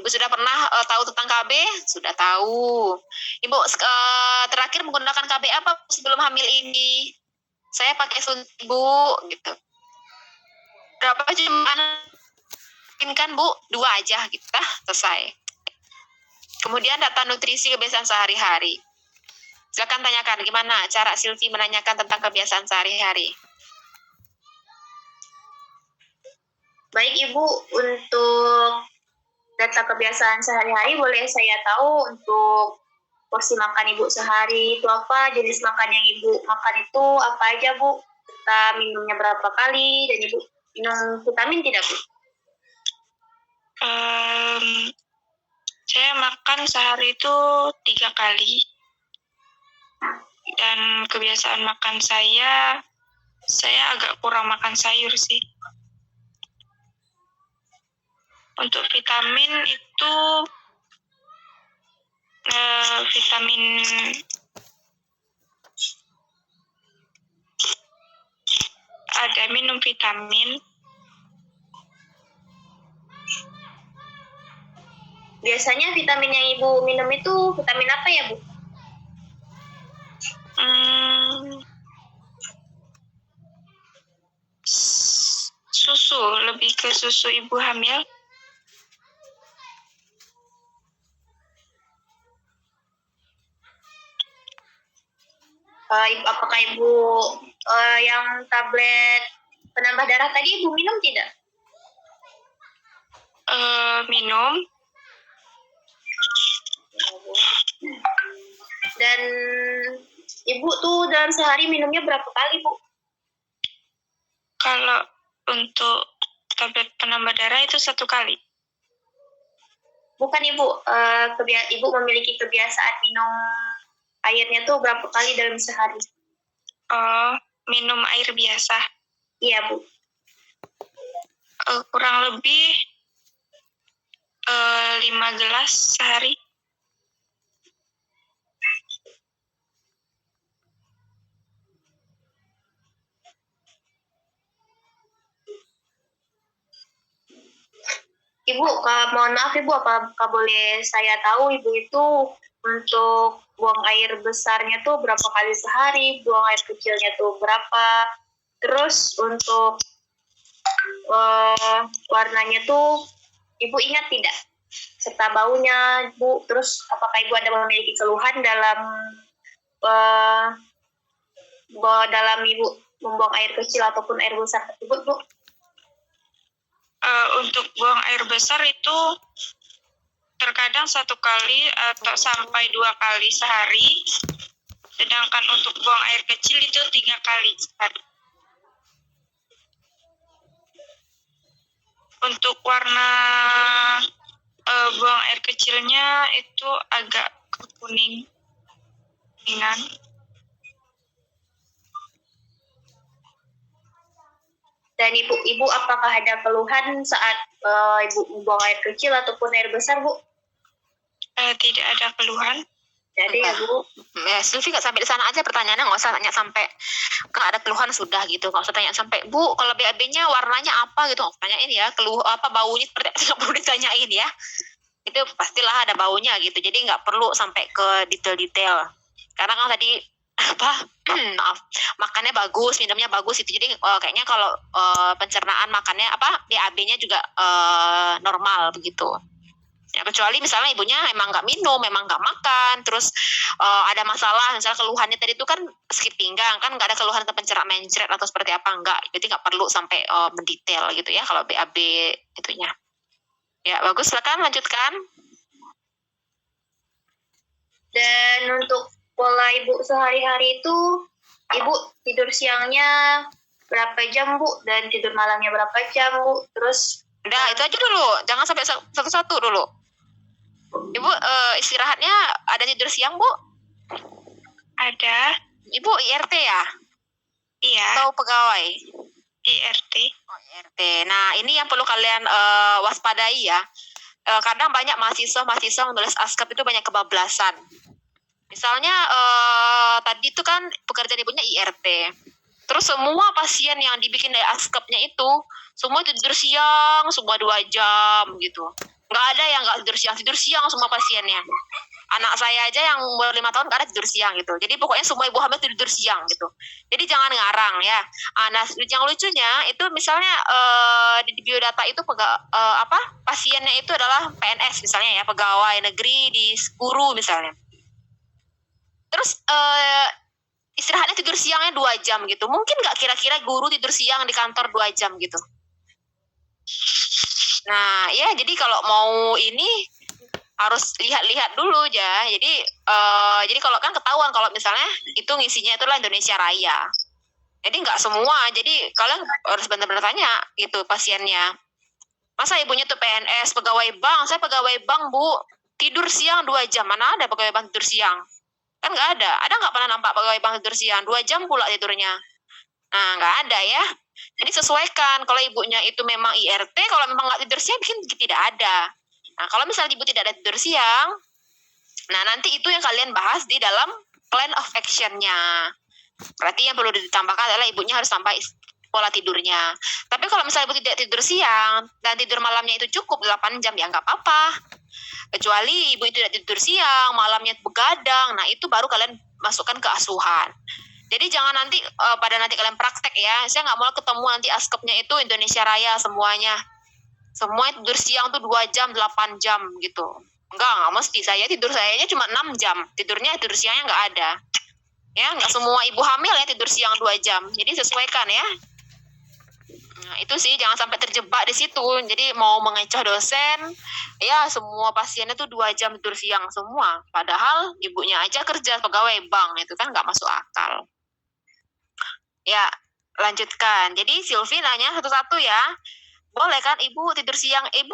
Speaker 1: Ibu sudah pernah tahu tentang KB? Sudah tahu. Ibu terakhir menggunakan KB apa sebelum hamil ini? Saya pakai suntik, Bu, gitu. Berapa jam kan, Bu? 2 aja gitu, selesai. Kemudian data nutrisi kebiasaan sehari-hari. Silakan tanyakan gimana cara Silvi menanyakan tentang kebiasaan sehari-hari.
Speaker 3: Baik Ibu, untuk data kebiasaan sehari-hari boleh saya tahu untuk porsi makan Ibu sehari itu apa, jenis makan yang Ibu makan itu apa aja Bu, serta minumnya berapa kali, dan Ibu minum vitamin tidak Bu?
Speaker 4: Saya makan sehari itu 3 kali. Dan kebiasaan makan saya agak kurang makan sayur sih. Untuk vitamin itu vitamin ada minum vitamin.
Speaker 3: Biasanya vitamin yang Ibu minum itu vitamin apa ya Bu?
Speaker 4: Susu, lebih ke susu ibu hamil.
Speaker 3: Apakah Ibu yang tablet penambah darah tadi Ibu minum tidak?
Speaker 4: Minum.
Speaker 3: Dan Ibu tuh dalam sehari minumnya berapa kali Bu?
Speaker 4: Kalau untuk tablet penambah darah itu 1 kali.
Speaker 3: Bukan Ibu, Ibu memiliki kebiasaan minum airnya tuh berapa kali dalam sehari?
Speaker 4: Minum air biasa.
Speaker 3: Iya Bu.
Speaker 4: Kurang lebih 5 gelas sehari.
Speaker 3: Ibu, mohon maaf Ibu, apakah boleh saya tahu Ibu itu untuk buang air besarnya tuh berapa kali sehari, buang air kecilnya tuh berapa, terus untuk warnanya tuh Ibu ingat tidak? Serta baunya Bu, terus apakah Ibu ada memiliki keluhan dalam Ibu membuang air kecil ataupun air besar tersebut Bu?
Speaker 4: Untuk buang air besar itu terkadang 1 kali atau sampai 2 kali sehari, sedangkan untuk buang air kecil itu 3 kali sehari. Untuk warna buang air kecilnya itu agak kekuningan.
Speaker 3: Dan Ibu apakah ada keluhan saat Ibu membuang air kecil ataupun air besar, Bu?
Speaker 4: Tidak ada keluhan.
Speaker 3: Jadi ya, Bu.
Speaker 1: Ya, Silvi nggak sampai di sana aja pertanyaannya, nggak usah tanya sampai nggak ada keluhan sudah gitu, nggak usah tanya sampai Bu kalau BAB-nya warnanya apa gitu, nggak usah tanyain ya, baunya seperti apa, nggak perlu ditanyain ya. Itu pastilah ada baunya gitu, jadi nggak perlu sampai ke detail-detail. Karena kan tadi maaf, makannya bagus, minumnya bagus itu, jadi kayaknya kalau pencernaan makannya BAB-nya juga normal begitu. Ya, kecuali misalnya ibunya emang nggak minum, memang nggak makan, terus ada masalah, misalnya keluhannya tadi itu kan sakit pinggang, kan nggak ada keluhan tentang pencerak mencret atau seperti apa, enggak. Jadi nggak perlu sampai mendetail gitu ya kalau BAB itunya. Ya, bagus, silakan lanjutkan.
Speaker 3: Dan untuk pola ibu sehari-hari itu, ibu tidur siangnya berapa jam, Bu? Dan tidur malamnya berapa jam, Bu? Terus
Speaker 1: Udah, itu aja dulu. Jangan sampai satu-satu dulu. Ibu istirahatnya ada tidur siang, Bu?
Speaker 4: Ada.
Speaker 1: Ibu IRT ya?
Speaker 4: Iya.
Speaker 1: Atau pegawai?
Speaker 4: IRT.
Speaker 1: Oh, IRT. Nah, ini yang perlu kalian waspadai ya. Kadang banyak mahasiswa menulis ASKAP itu banyak kebablasan. Misalnya tadi itu kan pekerjaan ibunya IRT. Terus semua pasien yang dibikin dari ASKAP-nya itu semua tidur siang, semua 2 jam gitu. Nggak ada yang nggak tidur siang semua pasiennya. Anak saya aja yang umur 5 tahun nggak ada tidur siang gitu. Jadi pokoknya semua ibu hamil tidur siang gitu. Jadi jangan ngarang ya. Nah, yang lucunya itu misalnya di biodata itu pasiennya itu adalah PNS misalnya ya, pegawai negeri di guru misalnya. Terus istirahatnya tidur siangnya 2 jam gitu. Mungkin nggak kira-kira guru tidur siang di kantor 2 jam gitu. Nah, ya jadi kalau mau ini harus lihat-lihat dulu ya. Jadi kalau kan ketahuan kalau misalnya itu ngisinya itulah Indonesia Raya. Jadi nggak semua. Jadi kalian harus benar-benar tanya gitu pasiennya. Masa ibunya tuh PNS, pegawai bank. Saya pegawai bank, Bu. Tidur siang 2 jam. Mana ada pegawai bank tidur siang? Kan nggak ada. Ada nggak pernah nampak pegawai bank tidur siang? 2 jam pula tidurnya. Nah, nggak ada ya. Jadi sesuaikan. Kalau ibunya itu memang IRT, kalau memang nggak tidur siang, bikin tidak ada. Nah, kalau misalnya ibu tidak ada tidur siang, nah nanti itu yang kalian bahas di dalam plan of action-nya. Berarti yang perlu ditambahkan adalah ibunya harus tambah pola tidurnya. Tapi kalau misalnya ibu tidak tidur siang, dan tidur malamnya itu cukup 8 jam, ya nggak apa-apa. Kecuali ibu itu tidak tidur siang, malamnya begadang, nah itu baru kalian masukkan ke asuhan. Jadi jangan nanti pada nanti kalian praktek ya. Saya nggak mau ketemu nanti ASKAP-nya itu Indonesia Raya semuanya. Semua tidur siang tuh 2 jam, 8 jam gitu. Nggak mesti. Tidur sayanya cuma 6 jam. Tidur siangnya nggak ada. Ya, nggak semua ibu hamil ya tidur siang 2 jam. Jadi sesuaikan ya. Nah, itu sih jangan sampai terjebak di situ. Jadi mau mengecoh dosen, ya semua pasiennya tuh 2 jam tidur siang semua. Padahal ibunya aja kerja pegawai bank, itu kan nggak masuk akal. Ya, lanjutkan. Jadi Silvi nanya satu-satu ya. Boleh kan ibu tidur siang? Ibu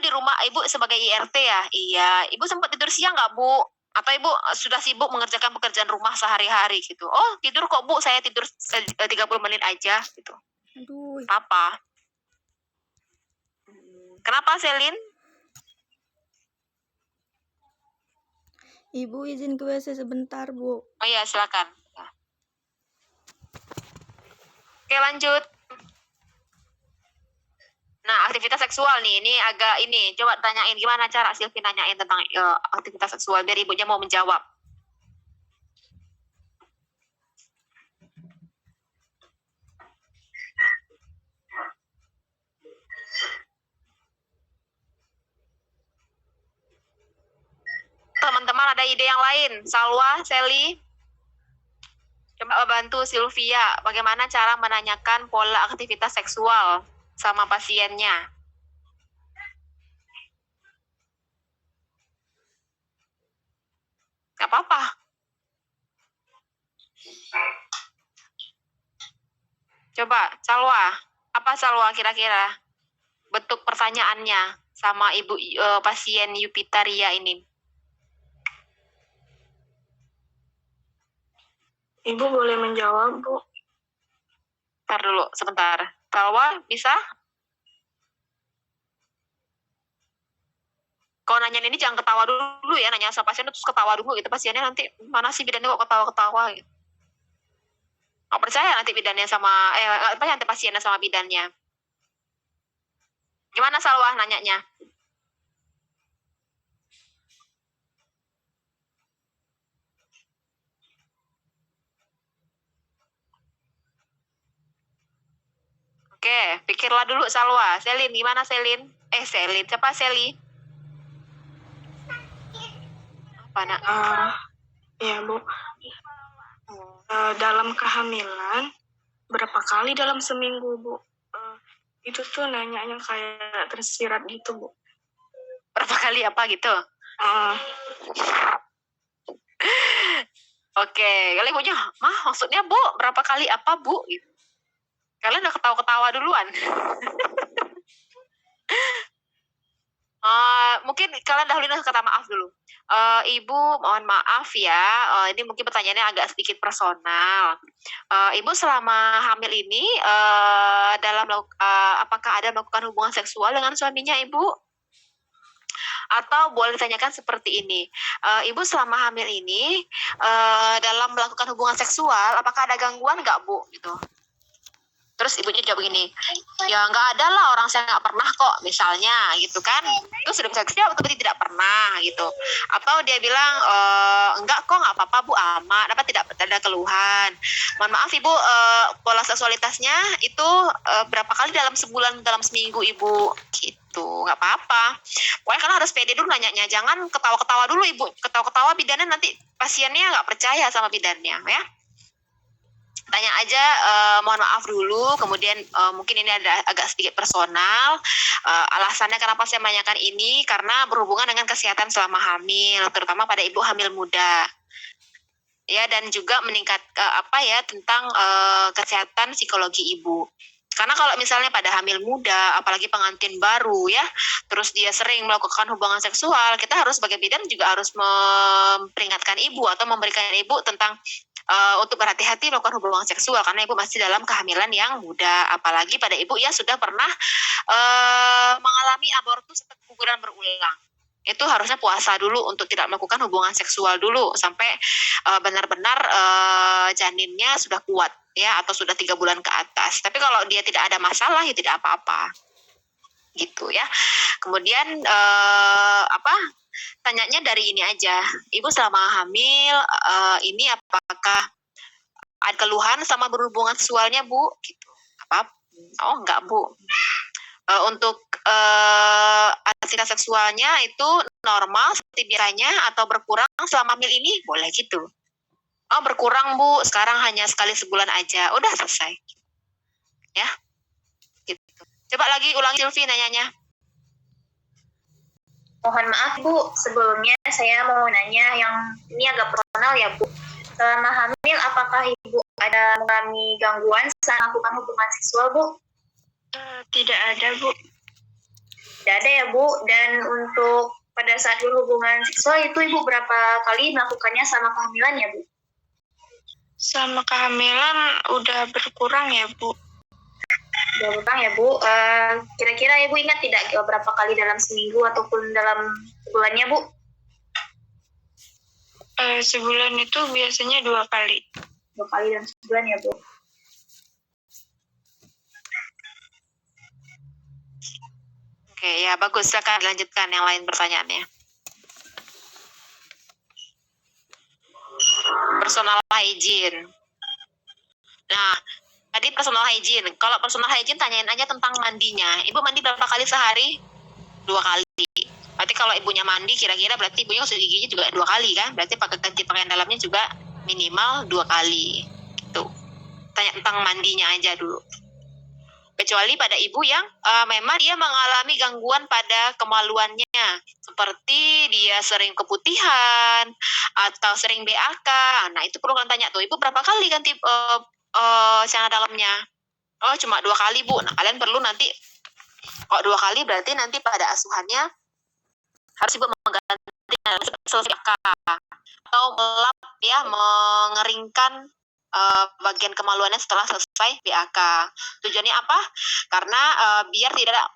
Speaker 1: di rumah, ibu sebagai IRT ya? Iya. Ibu sempat tidur siang nggak, Bu? Atau ibu sudah sibuk mengerjakan pekerjaan rumah sehari-hari gitu? Oh, tidur kok, Bu. Saya tidur 30 menit aja gitu.
Speaker 2: Aduh.
Speaker 1: Apa? Kenapa, Selin?
Speaker 2: Ibu izin ke WC sebentar, Bu.
Speaker 1: Oh iya, silakan. Oke, lanjut. Nah, aktivitas seksual nih, ini agak ini. Coba tanyain gimana cara Silvi nanyain tentang aktivitas seksual biar ibunya mau menjawab. Teman-teman ada ide yang lain? Salwa, Sally? Coba bantu Sylvia, bagaimana cara menanyakan pola aktivitas seksual sama pasiennya? Gak apa-apa. Coba, Salwa. Apa Salwa kira-kira bentuk pertanyaannya sama ibu pasien Yupitaria ini?
Speaker 4: Ibu boleh menjawab, Bu.
Speaker 1: Ntar dulu, sebentar. Salwa, bisa? Kalau nanyain ini jangan ketawa dulu ya, nanya sama pasien terus ketawa dulu gitu. Pasiennya nanti, mana sih bidannya kok ketawa-ketawa gitu. Nggak percaya nanti bidannya sama, nanti pasiennya sama bidannya. Gimana Salwa nanyanya? Oke, pikirlah dulu Salwa. Selin, gimana Selin? Selin. Siapa Seli? Apa nak?
Speaker 4: Ya Bu, dalam kehamilan berapa kali dalam seminggu Bu? Itu tuh nanyanya kayak tersirat gitu Bu.
Speaker 1: Berapa kali apa gitu? Oke, kalian ibunya, mah maksudnya Bu, berapa kali apa Bu? Gitu. Kalian udah ketawa-ketawa duluan. Mungkin kalian dahulunya kata maaf dulu. Ibu, mohon maaf ya. Ini mungkin pertanyaannya agak sedikit personal. Ibu selama hamil ini apakah ada melakukan hubungan seksual dengan suaminya Ibu? Atau boleh ditanyakan seperti ini, Ibu selama hamil ini dalam melakukan hubungan seksual, apakah ada gangguan nggak Bu? Gitu. Terus ibunya jawab begini, ya nggak ada lah, orang saya nggak pernah kok, misalnya gitu kan. Terus sudah bisa jawab tapi tidak pernah gitu. Atau dia bilang, enggak kok, nggak apa-apa Bu, aman, tidak ada keluhan. Mohon maaf Ibu, pola seksualitasnya itu berapa kali dalam sebulan, dalam seminggu Ibu? Gitu, nggak apa-apa. Pokoknya kalian harus pede dulu nanyanya, jangan ketawa-ketawa dulu Ibu. Ketawa-ketawa bidannya nanti pasiennya nggak percaya sama bidannya ya. Tanya aja, mohon maaf dulu, kemudian mungkin ini ada agak sedikit personal. Alasannya kenapa saya menanyakan ini, karena berhubungan dengan kesehatan selama hamil, terutama pada ibu hamil muda. Ya, dan juga meningkat tentang kesehatan psikologi ibu. Karena kalau misalnya pada hamil muda, apalagi pengantin baru ya, terus dia sering melakukan hubungan seksual, kita harus sebagai bidan juga harus memperingatkan ibu atau memberikan ibu tentang untuk berhati-hati melakukan hubungan seksual karena ibu masih dalam kehamilan yang muda, apalagi pada ibu yang sudah pernah mengalami abortus atau keguguran berulang. Itu harusnya puasa dulu untuk tidak melakukan hubungan seksual dulu sampai benar-benar janinnya sudah kuat ya, atau sudah 3 bulan ke atas. Tapi kalau dia tidak ada masalah ya tidak apa-apa gitu ya. Kemudian tanyanya dari ini aja, Ibu selama hamil ini apakah ada keluhan sama berhubungan seksualnya Bu? Gitu. Apa? Oh enggak Bu. Untuk aktivitas seksualnya itu normal seperti biasanya atau berkurang selama hamil ini? Boleh gitu. Oh berkurang Bu, sekarang hanya sekali sebulan aja. Udah selesai. Ya. Gitu. Coba lagi ulangi Sylvie nanyanya.
Speaker 3: Mohon maaf Bu, sebelumnya saya mau nanya yang ini agak personal ya Bu. Selama hamil, apakah Ibu ada mengalami gangguan saat melakukan hubungan seksual Bu?
Speaker 4: Tidak ada Bu.
Speaker 3: Tidak ada ya Bu. Dan untuk pada saat berhubungan seksual itu Ibu berapa kali melakukannya sama kehamilan ya Bu?
Speaker 4: Sama kehamilan udah berkurang ya Bu.
Speaker 3: Udah berkurang ya Bu. Kira-kira Ibu ingat tidak berapa kali dalam seminggu ataupun dalam sebulannya Bu?
Speaker 4: Sebulan itu biasanya 2 kali.
Speaker 3: 2 kali dalam sebulan ya Bu.
Speaker 1: Oke, ya bagus. Silakan lanjutkan yang lain pertanyaannya. Personal hygiene. Nah, tadi personal hygiene. Kalau personal hygiene tanyain aja tentang mandinya. Ibu mandi berapa kali sehari? 2 kali. Berarti kalau ibunya mandi kira-kira berarti ibunya gosok giginya juga 2 kali kan? Berarti ganti pakaian dalamnya juga minimal 2 kali. Tuh. Tanya tentang mandinya aja dulu. Kecuali pada ibu yang memang dia mengalami gangguan pada kemaluannya, seperti dia sering keputihan atau sering BAK. Nah itu perlu kalian tanya tuh, ibu berapa kali ganti celana dalamnya? Oh cuma 2 kali Bu. Nah kalian perlu nanti, kok 2 kali berarti nanti pada asuhannya harus ibu mengganti selesai BAK atau melap ya, mengeringkan bagian kemaluannya setelah selesai BAK. Tujuannya apa? Karena biar tidak